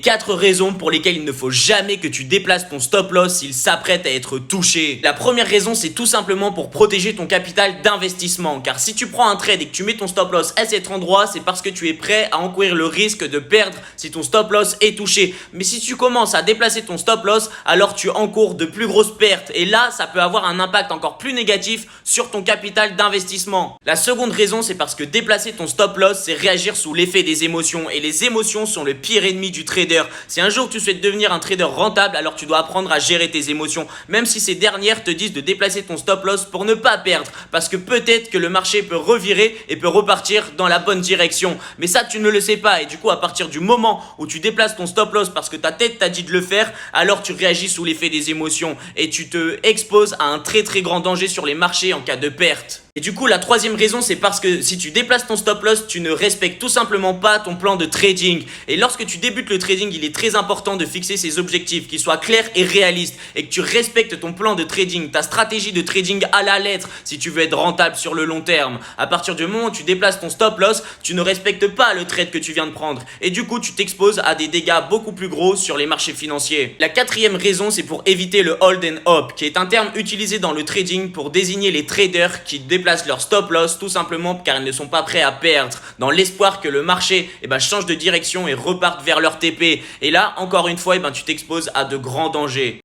4 raisons pour lesquelles il ne faut jamais que tu déplaces ton stop loss s'il s'apprête à être touché. La première raison, c'est tout simplement pour protéger ton capital d'investissement. Car si tu prends un trade et que tu mets ton stop loss à cet endroit, c'est parce que tu es prêt à encourir le risque de perdre si ton stop loss est touché. Mais si tu commences à déplacer ton stop loss, alors tu encours de plus grosses pertes. Et là, ça peut avoir un impact encore plus négatif sur ton capital d'investissement. La seconde raison, c'est parce que déplacer ton stop loss, c'est réagir sous l'effet des émotions. Et les émotions sont le pire ennemi du trader. Si un jour tu souhaites devenir un trader rentable, alors tu dois apprendre à gérer tes émotions, même si ces dernières te disent de déplacer ton stop loss pour ne pas perdre, parce que peut-être que le marché peut revirer et peut repartir dans la bonne direction. Mais ça, tu ne le sais pas, et du coup, à partir du moment où tu déplaces ton stop loss parce que ta tête t'a dit de le faire, alors tu réagis sous l'effet des émotions et tu te exposes à un très très grand danger sur les marchés en cas de perte. Et du coup, la troisième raison, c'est parce que si tu déplaces ton stop loss, tu ne respectes tout simplement pas ton plan de trading. Et lorsque tu débutes le trading, il est très important de fixer ses objectifs, qu'ils soient clairs et réalistes, et que tu respectes ton plan de trading, ta stratégie de trading à la lettre, si tu veux être rentable sur le long terme. À partir du moment où tu déplaces ton stop loss, tu ne respectes pas le trade que tu viens de prendre. Et du coup, tu t'exposes à des dégâts beaucoup plus gros sur les marchés financiers. La quatrième raison, c'est pour éviter le hold and hop, qui est un terme utilisé dans le trading pour désigner les traders qui déplacent leur stop loss tout simplement car ils ne sont pas prêts à perdre, dans l'espoir que le marché change de direction et reparte vers leur TP. Et là, encore une fois, tu t'exposes à de grands dangers.